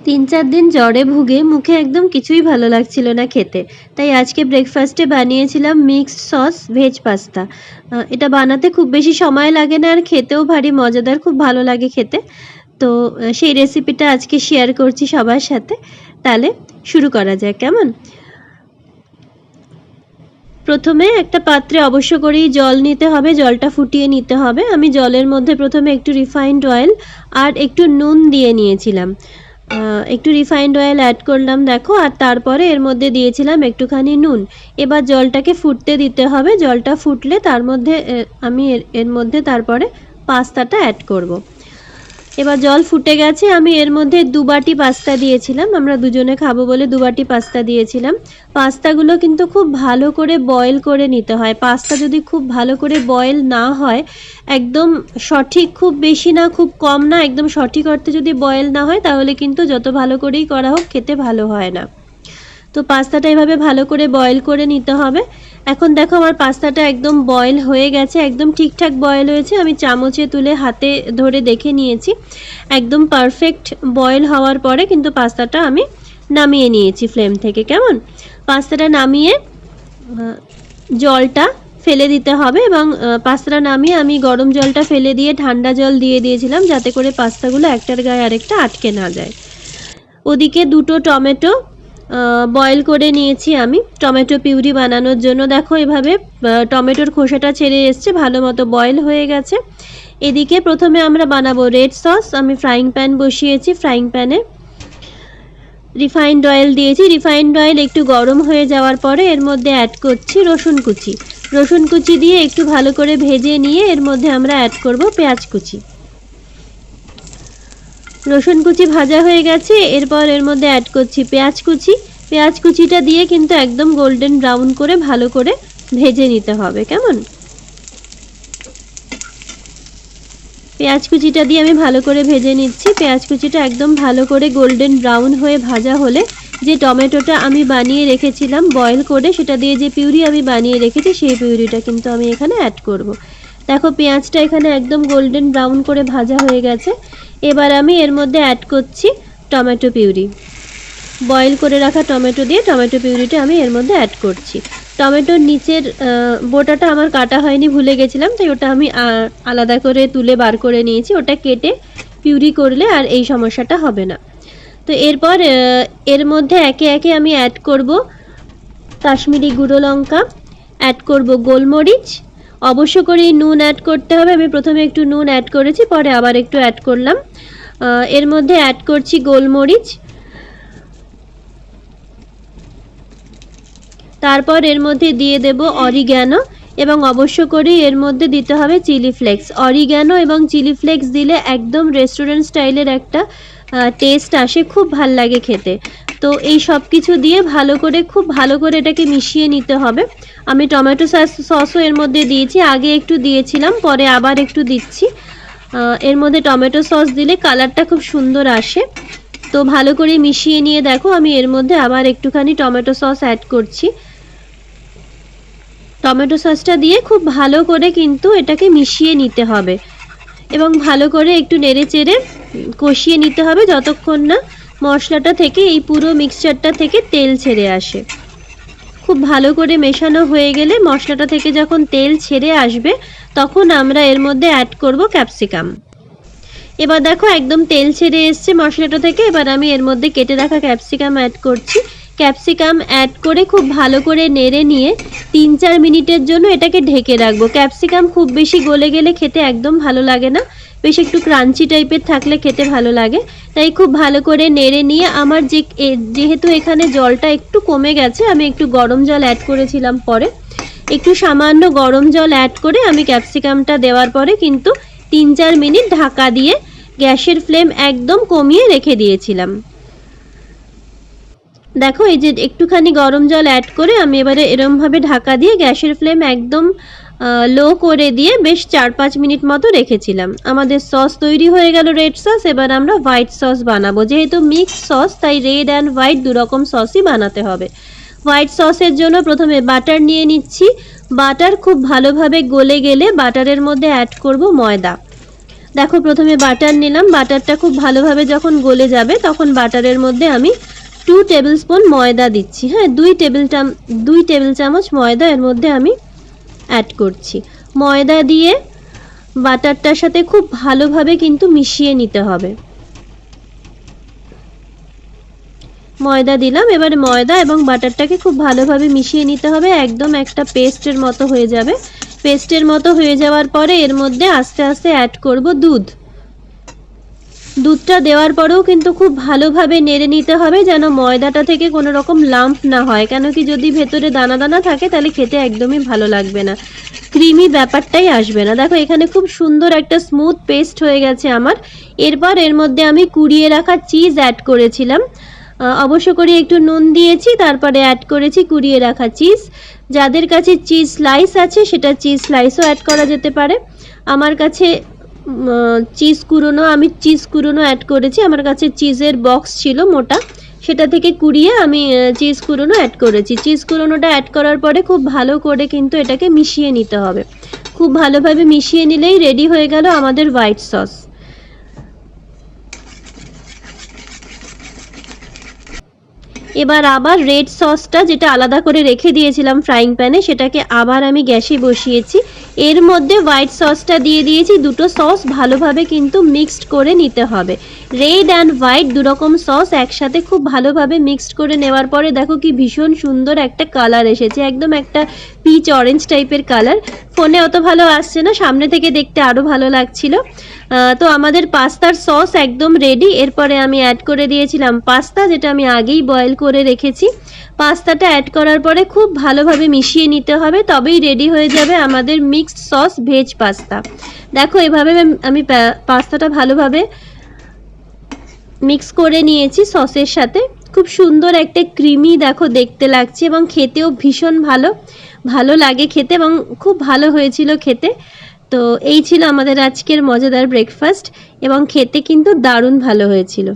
3-4 দিন জ্বরে ভুগে মুখে একদম কিছুই ভালো লাগছিল না খেতে, তাই আজকে ব্রেকফাস্টে বানিয়েছিলাম মিক্সড সস ভেজ পাস্তা। এটা বানাতে খুব বেশি সময় লাগে না আর খেতেও ভারী মজাদার, খুব ভালো লাগে খেতে। তো সেই রেসিপিটা আজকে শেয়ার করছি সবার সাথে। তাহলে শুরু করা যাক, কেমন? প্রথমে একটা পাত্রে অবশ্য করেই জল নিতে হবে, জলটা ফুটিয়ে নিতে হবে। আমি জলের মধ্যে প্রথমে একটু রিফাইন্ড অয়েল আর একটু নুন দিয়ে নিয়েছিলাম। একটু রিফাইন্ড অয়েল অ্যাড করলাম দেখো, আর তারপরে এর মধ্যে দিয়েছিলাম একটুখানি নুন। এবার জলটাকে ফুটতে দিতে হবে, জলটা ফুটলে তার মধ্যে আমি এর মধ্যে তারপরে পাস্তাটা অ্যাড করব। এবার জল ফুটে গেছে, আমি এর মধ্যে 2 বাটি পাস্তা দিয়েছিলাম, আমরা দুজনে খাবো বলে 2 বাটি পাস্তা দিয়েছিলাম। পাস্তাগুলো কিন্তু খুব ভালো করে বয়েল করে নিতে হয়। পাস্তা যদি খুব ভালো করে বয়েল না হয়, একদম সঠিক, খুব বেশি না খুব কম না, একদম সঠিক অর্থে যদি বয়েল না হয় তাহলে কিন্তু যত ভালো করেই করা হোক খেতে ভালো হয় না। তো পাস্তাটা এভাবে ভালো করে বয়েল করে নিতে হবে। এখন দেখো আমার পাস্তাটা একদম বয়েল হয়ে গেছে, একদম ঠিকঠাক বয়েল হয়েছে। আমি চামচে তুলে হাতে ধরে দেখে নিয়েছি, একদম পারফেক্ট বয়েল হওয়ার পরে কিন্তু পাস্তাটা আমি নামিয়ে নিয়েছি ফ্লেম থেকে। কেমন? পাস্তাটা নামিয়ে জলটা ফেলে দিতে হবে, এবং পাস্তাটা নামিয়ে আমি গরম জলটা ফেলে দিয়ে ঠান্ডা জল দিয়ে দিয়েছিলাম, যাতে করে পাস্তাগুলো একটার গায়ে আরেকটা আটকে না যায়। ওদিকে 2টো টমেটো বয়েল করে নিয়েছি আমি টমেটো পিউরি বানানোর জন্য। দেখো এভাবে টমেটোর খোসাটা ছেড়ে এসছে, ভালো মতো বয়েল হয়ে গেছে। এদিকে প্রথমে আমরা বানাবো রেড সস। আমি ফ্রাইং প্যান বসিয়েছি, ফ্রাইং প্যানে রিফাইন্ড অয়েল দিয়েছি। রিফাইন্ড অয়েল একটু গরম হয়ে যাওয়ার পরে এর মধ্যে অ্যাড করছি রসুন কুচি। রসুন কুচি দিয়ে একটু ভালো করে ভেজে নিয়ে এর মধ্যে আমরা অ্যাড করব পেঁয়াজ কুচি। রসুন কুচি ভাজা হয়ে গেছে, এরপর এর মধ্যে অ্যাড করছি পেঁয়াজ কুচি। পেঁয়াজ কুচিটা দিয়ে কিন্তু একদম গোল্ডেন ব্রাউন করে ভালো করে ভেজে নিতে হবে। কেমন? পেঁয়াজ কুচিটা দিয়ে আমি ভালো করে ভেজে নিচ্ছি। পেঁয়াজ কুচিটা একদম ভালো করে গোল্ডেন ব্রাউন হয়ে ভাজা হলে যে টমেটোটা আমি বানিয়ে রেখেছিলাম বয়েল করে, সেটা দিয়ে যে পিউরি আমি বানিয়ে রেখেছি সেই পিউরিটা কিন্তু আমি এখানে অ্যাড করব। দেখো পেঁয়াজটা এখানে একদম গোল্ডেন ব্রাউন করে ভাজা হয়ে গেছে। এবার আমি এর মধ্যে অ্যাড করছি টমেটো পিউরি। বয়েল করে রাখা টমেটো দিয়ে টমেটো পিউরিটা আমি এর মধ্যে অ্যাড করছি। টমেটোর নিচের বোটাটা আমার কাটা হয়নি, ভুলে গেছিলাম, তাই ওটা আমি আলাদা করে তুলে বার করে নিয়েছি। ওটা কেটে পিউরি করলে আর এই সমস্যাটা হবে না। তো এরপর এর মধ্যে একে একে আমি অ্যাড করব কাশ্মীরি গুঁড়ো লঙ্কা, অ্যাড করব গোলমরিচ। অবশ্য করে নুন অ্যাড করতে হবে, আমি প্রথমে একটু নুন অ্যাড করেছি, পরে আবার একটু অ্যাড করলাম। এর মধ্যে অ্যাড করছি গোলমরিচ। তারপর এর মধ্যে দিয়ে দেব অরিগ্যানো, এবং অবশ্য করে এর মধ্যে দিতে হবে চিলি ফ্লেক্স। অরিগ্যানো এবং চিলি ফ্লেক্স দিলে একদম রেস্টুরেন্ট স্টাইলের একটা টেস্ট আসে, খুব ভাল লাগে খেতে। তো এই সব কিছু দিয়ে ভালো করে, খুব ভালো করে এটাকে মিশিয়ে নিতে হবে। আমি টমেটো সসও এর মধ্যে দিয়েছি, আগে একটু দিয়েছিলাম, পরে আবার একটু দিচ্ছি। এর মধ্যে টমেটো সস দিলে কালারটা খুব সুন্দর আসে। তো ভালো করে মিশিয়ে নিয়ে দেখো আমি এর মধ্যে আবার একটুখানি টমেটো সস অ্যাড করছি। টমেটো সসটা দিয়ে খুব ভালো করে কিন্তু এটাকে মিশিয়ে নিতে হবে, এবং ভালো করে একটু নেড়ে চেড়ে কষিয়ে নিতে হবে যতক্ষণ না মশলাটা থেকে, এই পুরো মিক্সচারটা থেকে তেল ছেড়ে আসে। খুব ভালো করে মেশানো হয়ে গেলে, মশলাটা থেকে যখন তেল ছেড়ে আসবে, তখন আমরা এর মধ্যে অ্যাড করব ক্যাপসিকাম। এবার দেখো একদম তেল ছেড়ে এসছে মশলাটা থেকে। এবার আমি এর মধ্যে কেটে রাখা ক্যাপসিকাম অ্যাড করছি। ক্যাপসিকাম অ্যাড করে খুব ভালো করে নেড়ে নিয়ে 3-4 মিনিটের জন্য এটাকে ঢেকে রাখবো। ক্যাপসিকাম খুব বেশি গলে গেলে খেতে একদম ভালো লাগে না, বেশ একটু ক্রাঞ্চি টাইপের থাকলে খেতে ভালো লাগে। তাই খুব ভালো করে নেড়ে নিয়ে আমার যেহেতু এখানে জলটা একটু কমে গেছে, আমি একটু গরম জল অ্যাড করেছিলাম, পরে একটু সামান্য গরম জল অ্যাড করে আমি ক্যাপসিকামটা দেওয়ার পরে কিন্তু 3-4 মিনিট ঢাকা দিয়ে গ্যাসের ফ্লেম একদম কমিয়ে রেখে দিয়েছিলাম। দেখো এই যে একটুখানি গরম জল অ্যাড করে আমি এবারে এরমভাবে ঢাকা দিয়ে গ্যাসের ফ্লেম একদম লো করে দিয়ে বেশ 4-5 মিনিট মতো রেখেছিলাম। আমাদের সস তৈরি হয়ে গেল রেড সস। এবার আমরা হোয়াইট সস বানাবো, যেহেতু মিক্সড সস তাই রেড অ্যান্ড হোয়াইট দুরকম সসই বানাতে হবে। হোয়াইট সসের জন্য প্রথমে বাটার নিয়ে নিচ্ছি। বাটার খুব ভালোভাবে গলে গেলে বাটারের মধ্যে অ্যাড করব ময়দা। দেখো প্রথমে বাটার নিলাম, বাটারটা খুব ভালোভাবে যখন গলে যাবে তখন বাটারের মধ্যে আমি 2 টেবিল স্পুন ময়দা দিচ্ছি। হ্যাঁ, 2 টেবিল চামচ ময়দা এর মধ্যে আমি অ্যাড করছি। ময়দা দিয়ে বাটারটার সাথে খুব ভালোভাবে কিন্তু মিশিয়ে নিতে হবে। ময়দা দিলাম, এবারে ময়দা এবং বাটারটাকে খুব ভালোভাবে মিশিয়ে নিতে হবে, একদম একটা পেস্টের মতো হয়ে যাবে। পেস্টের মতো হয়ে যাওয়ার পরে এর মধ্যে আস্তে আস্তে অ্যাড করব দুধ। দুধটা দেওয়ার পরেও কিন্তু খুব ভালোভাবে নেড়ে নিতে হবে যেন ময়দাটা থেকে কোনো রকম লাম্প না হয়, কেন কি যদি ভেতরে দানা দানা থাকে তাহলে খেতে একদমই ভালো লাগবে না, ক্রিমি ব্যাপারটাই আসবে না। দেখো এখানে খুব সুন্দর একটা স্মুথ পেস্ট হয়ে গেছে আমার। এরপর এর মধ্যে আমি কুড়িয়ে রাখা চিজ অ্যাড করেছিলাম, অবশ্য করে একটু নুন দিয়েছি, তারপরে অ্যাড করেছি কুড়িয়ে রাখা চিজ। যাদের কাছে চিজ স্লাইস আছে সেটা চিজ স্লাইসও অ্যাড করা যেতে পারে। আমার কাছে আমি চিজ কুড়োনো অ্যাড করেছি, আমার কাছে চিজের বক্স ছিল মোটা, সেটা থেকে কুড়িয়ে আমি চিজ কুড়োনো অ্যাড করেছি। চিজ কুড়োনোটা অ্যাড করার পরে খুব ভালো করে কিন্তু এটাকে মিশিয়ে নিতে হবে। খুব ভালোভাবে মিশিয়ে নিলেই রেডি হয়ে গেল আমাদের হোয়াইট সস। এবার আবার রেড সসটা যেটা আলাদা করে রেখে দিয়েছিলাম ফ্রাইং প্যানে, সেটাকে আবার আমি গ্যাসে বসিয়েছি। এর মধ্যে হোয়াইট সসটা দিয়ে দিয়েছি। দুটো সস ভালোভাবে কিন্তু মিক্সড করে নিতে হবে। রেড অ্যান্ড হোয়াইট দুরকম সস একসাথে খুব ভালোভাবে মিক্সড করে নেওয়ার পরে দেখো কি ভীষণ সুন্দর একটা কালার এসেছে, একদম একটা পিচ অরেঞ্জ টাইপের কালার। ফোনে অত ভালো আসছে না, সামনে থেকে দেখতে আরও ভালো লাগছিল। তো আমাদের পাস্তার সস একদম রেডি। এরপরে আমি অ্যাড করে দিয়েছিলাম পাস্তা, যেটা আমি আগেই বয়েল করে রেখেছি। পাস্তাটা অ্যাড করার পরে খুব ভালোভাবে মিশিয়ে নিতে হবে, তবেই রেডি হয়ে যাবে আমাদের মিক্সড সস ভেজ পাস্তা। দেখো এভাবে আমি পাস্তাটা ভালোভাবে মিক্স করে নিয়েছি সসের সাথে। খুব সুন্দর একটা ক্রিমি দেখো দেখতে লাগছে এবং খেতেও ভীষণ ভালো লাগে খেতে, এবং খুব ভালো হয়েছিল খেতে। তো এই ছিল আমাদের আজকের মজাদার ব্রেকফাস্ট, এবং খেতে কিন্তু দারুণ ভালো হয়েছিল।